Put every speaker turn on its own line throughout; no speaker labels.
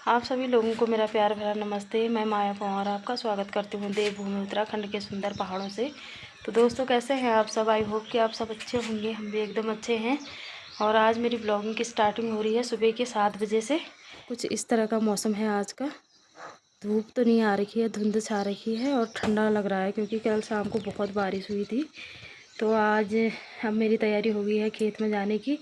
आप सभी लोगों को मेरा प्यार भरा नमस्ते। मैं माया पंवार आपका स्वागत करती हूँ देवभूमि उत्तराखंड के सुंदर पहाड़ों से। तो दोस्तों, कैसे हैं आप सब? आई होप कि आप सब अच्छे होंगे। हम भी एकदम अच्छे हैं। और आज मेरी ब्लॉगिंग की स्टार्टिंग हो रही है सुबह के 7 बजे से। कुछ इस तरह का मौसम है आज का। धूप तो नहीं आ रखी है, धुंध छा रखी है और ठंडा लग रहा है, क्योंकि कल शाम को बहुत बारिश हुई थी। तो आज अब मेरी तैयारी हो गई है खेत में जाने की,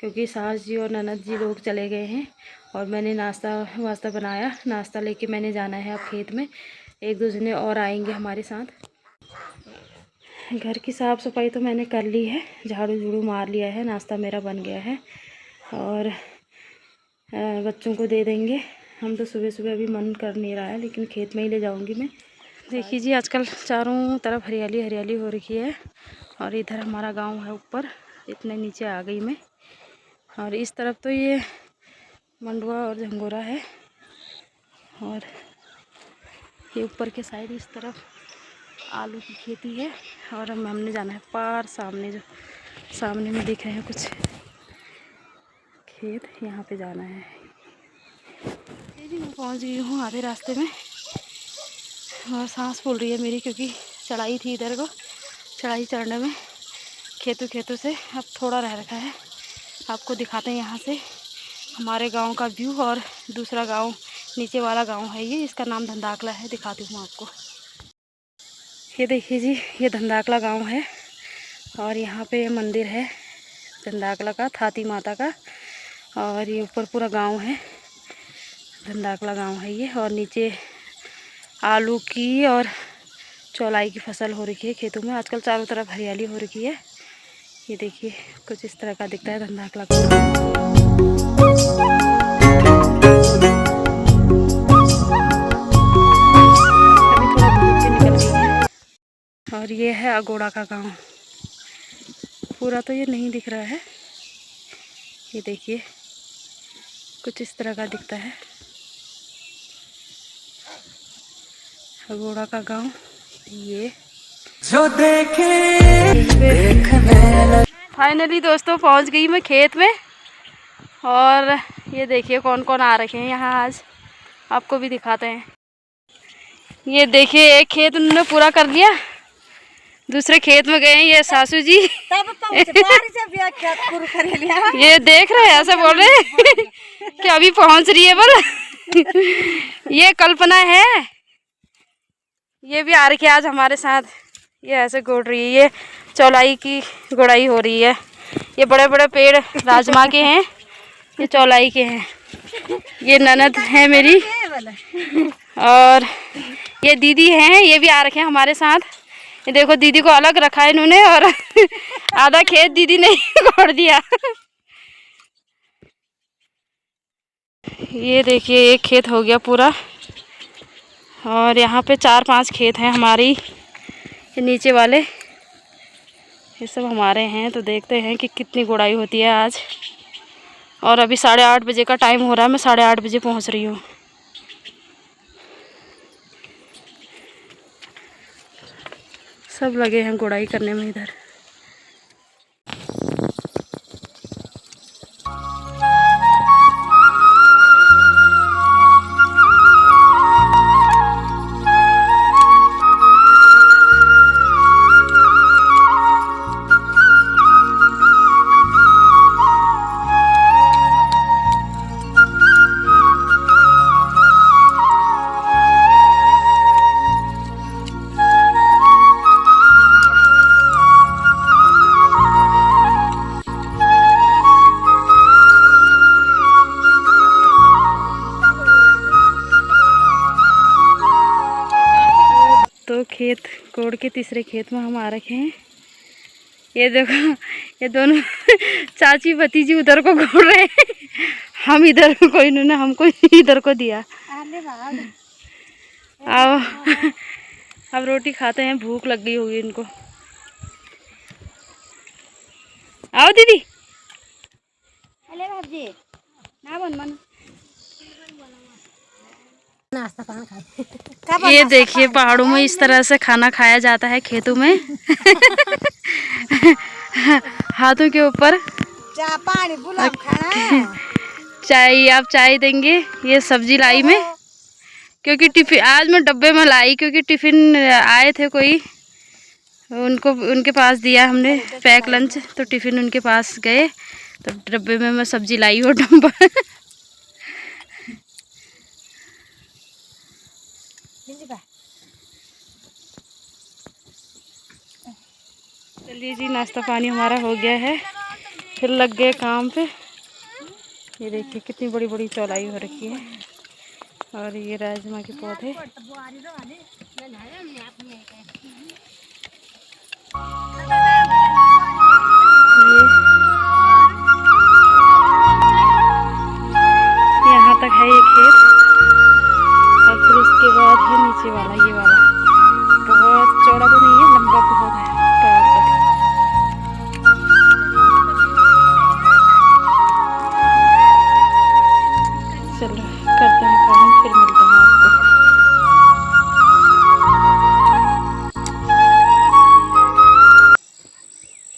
क्योंकि सास जी और ननद जी लोग चले गए हैं और मैंने नाश्ता वास्ता बनाया। नाश्ता लेके मैंने जाना है अब खेत में। 1-2 जने और आएंगे हमारे साथ। घर की साफ़ सफाई तो मैंने कर ली है, झाड़ू झूड़ू मार लिया है, नाश्ता मेरा बन गया है और बच्चों को दे देंगे। हम तो सुबह सुबह अभी मन कर नहीं रहा है, लेकिन खेत में ही ले जाऊंगी मैं। देखिए जी, आजकल चारों तरफ हरियाली हरियाली हो रखी है। और इधर हमारा गांव है ऊपर, इतने नीचे आ गई मैं। और इस तरफ तो ये मंडुआ और झंगोरा है, और ये ऊपर के साइड इस तरफ आलू की खेती है। और हमने जाना है पार सामने, जो सामने में दिख रहे हैं कुछ खेत, यहाँ पे जाना है। ये जी मैं पहुँच गई हूँ आधे रास्ते में, और सांस फूल रही है मेरी, क्योंकि चढ़ाई थी इधर को। चढ़ाई चढ़ने में खेतों से अब थोड़ा रह रखा है। आपको दिखाते हैं यहाँ से हमारे गांव का व्यू। और दूसरा गांव नीचे वाला गांव है ये, इसका नाम धंधाकला है। दिखाती हूँ आपको। ये देखिए जी, ये धंधाकला गांव है और यहाँ पे मंदिर है धंधाकला का, थाती माता का। और ये ऊपर पूरा गांव है, धंधाकला गांव है ये। और नीचे आलू की और चौलाई की फसल हो रखी है खेतों में। आजकल चारों तरफ हरियाली हो रखी है। ये देखिए कुछ इस तरह का दिखता है धंधाकला का गाँव। और ये है अगोड़ा का गांव। पूरा तो ये नहीं दिख रहा है, ये देखिए कुछ इस तरह का दिखता है अगोड़ा का गांव। ये जो फाइनली दोस्तों पहुंच गई मैं खेत में। और ये देखिए कौन कौन आ रखे हैं यहाँ आज, आपको भी दिखाते हैं। ये देखिए एक खेत उन्होंने पूरा कर लिया, दूसरे खेत में गए हैं ये सासू जी। ये देख रहे हैं, ऐसे बोल रहे हैं कि अभी पहुंच रही है बोल। ये कल्पना है, ये भी आ रही है आज हमारे साथ। ये ऐसे गोड़ रही है, ये चौलाई की गुड़ाई हो रही है। ये बड़े बड़े पेड़ राजमा के हैं, ये चौलाई के हैं। ये ननद है मेरी, और ये दीदी हैं, ये भी आ रखे हैं हमारे साथ। ये देखो दीदी को अलग रखा है इन्होंने, और आधा खेत दीदी ने छोड़ दिया। ये देखिए एक खेत हो गया पूरा, और यहाँ पे 4-5 खेत हैं हमारी। ये नीचे वाले ये सब हमारे हैं। तो देखते हैं कि कितनी गुड़ाई होती है आज। और अभी 8:30 बजे का टाइम हो रहा है, मैं 8:30 बजे पहुँच रही हूँ। सब लगे हैं गुड़ाई करने में इधर। तो खेत कोड़ के तीसरे खेत में हम आ रखे हैं। ये देखो ये दोनों चाची भतीजी उधर को घूर रहे हैं, हम इधर को, इन्होंने हमको इधर को दिया। अब रोटी खाते हैं, भूख लग गई होगी इनको। आओ दीदी। अरे भाभी ना बन मन नाश्ता कहाँ खाए। ये देखिए पहाड़ों में इस तरह से खाना खाया जाता है खेतों में। हाथों के ऊपर
पानी बुलाम खाना
चाय, आप चाय देंगे। ये सब्जी लाई मैं, क्योंकि टिफिन आज मैं डब्बे में लाई, क्योंकि टिफिन आए थे कोई, उनको उनके पास दिया हमने पैक लंच, तो टिफिन उनके पास गए तो डब्बे में मैं सब्जी लाई हूँ डब्बा। चलिए जी, नाश्ता पानी हमारा हो गया है, फिर लग गए काम पे। ये देखिए कितनी बड़ी बड़ी चौलाई हो रखी है, और ये राजमा के पौधे। यहाँ तक है ये खेत, और फिर उसके बाद है नीचे वाला, ये वाला बहुत चौड़ा तो नहीं है, लंबा बहुत है पहाड़ तक। चलो करते हैं काम, फिर मिलते हैं आपको।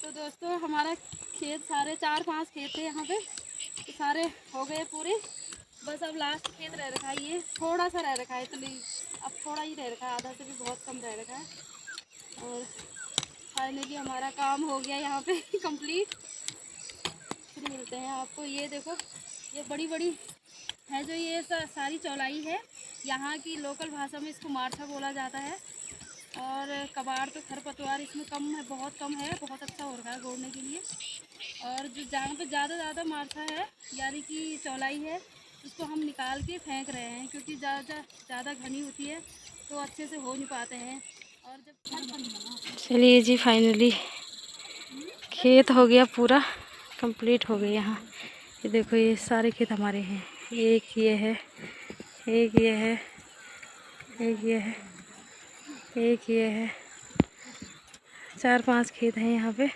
तो दोस्तों, हमारा खेत सारे 4-5 खेत थे यहाँ पे, तो सारे हो गए पूरे। बस अब लास्ट खेत रह रखा है, ये थोड़ा सा रह रखा है, तो अब थोड़ा ही रह रखा है, आधा से भी बहुत कम रह रखा है। और फाइनली हमारा काम हो गया यहाँ पे कंप्लीट। फिर मिलते हैं आपको। ये देखो, ये बड़ी बड़ी है जो ये सारी चौलाई है, यहाँ की लोकल भाषा में इसको मार्छा बोला जाता है। और कबाड़ तो खरपतवार इसमें कम है, बहुत कम है, बहुत अच्छा हो रहा है गोड़ने के लिए। और जो जहाँ पे ज़्यादा मार्छा है, यानी कि चौलाई है, उसको हम निकाल के फेंक रहे हैं, क्योंकि ज़्यादा घनी होती है तो अच्छे से हो नहीं पाते हैं। और जब चलिए जी, फाइनली खेत हो गया पूरा कंप्लीट हो गया यहाँ। ये देखो, ये सारे खेत हमारे हैं। एक ये है, एक ये है, एक ये है, एक ये है, 4-5 खेत हैं यहाँ पे।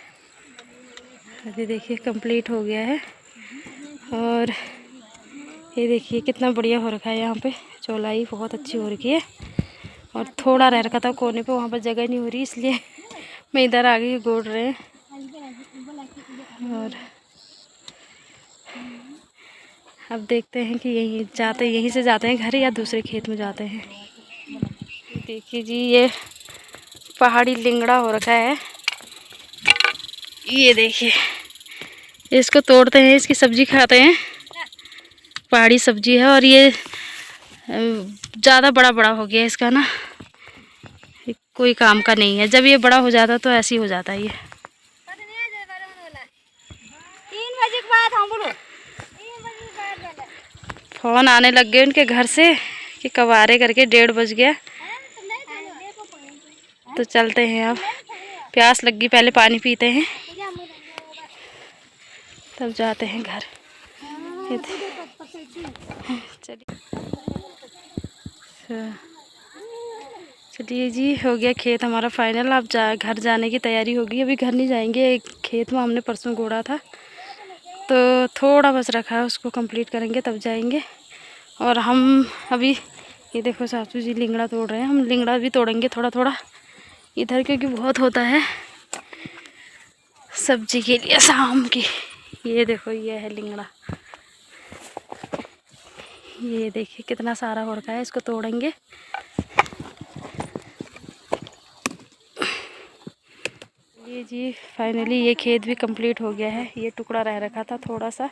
अभी देखिए कंप्लीट हो गया है। और ये देखिए कितना बढ़िया हो रखा है यहाँ पे, चौलाई बहुत अच्छी हो रखी है। और थोड़ा रह रखा था कोने पे, वहाँ पर जगह नहीं हो रही, इसलिए मैं इधर आ गई, गोड़ रहे हैं। और अब देखते हैं कि यहीं से जाते हैं घर, या दूसरे खेत में जाते हैं। देखिए जी, ये पहाड़ी लिंगड़ा हो रखा है, ये देखिए, इसको तोड़ते हैं, इसकी सब्जी खाते हैं, पहाड़ी सब्जी है। और ये ज़्यादा बड़ा हो गया इसका ना, कोई काम का नहीं है। जब ये बड़ा हो जाता तो ऐसे ही हो जाता है ये। 3 बजे के बाद हम बोलो, फ़ोन आने लग गए उनके घर से कि कब आ रहे करके, 1:30 बज गया। तो चलते हैं, अब प्यास लगी, पहले पानी पीते हैं तब जाते हैं घर। चलिए जी, हो गया खेत हमारा फाइनल। अब घर जाने की तैयारी होगी। अभी घर नहीं जाएंगे, एक खेत में हमने परसों गोड़ा था, तो थोड़ा बस रखा है, उसको कंप्लीट करेंगे तब जाएंगे। और हम अभी ये देखो, सासू जी लिंगड़ा तोड़ रहे हैं, हम लिंगड़ा भी तोड़ेंगे थोड़ा थोड़ा इधर, क्योंकि बहुत होता है सब्जी के लिए शाम की। ये देखो, ये है लिंगड़ा, ये देखिए कितना सारा हो रखा है, इसको तोड़ेंगे। ये जी, फाइनली ये खेत भी कंप्लीट हो गया है। ये टुकड़ा रह रखा था थोड़ा सा,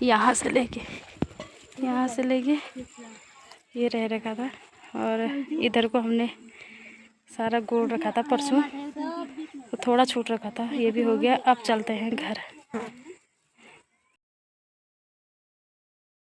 यहाँ से लेके ये रह रखा था, और इधर को हमने सारा गोड़ रखा था परसों, तो थोड़ा छूट रखा था, ये भी हो गया। अब चलते हैं घर।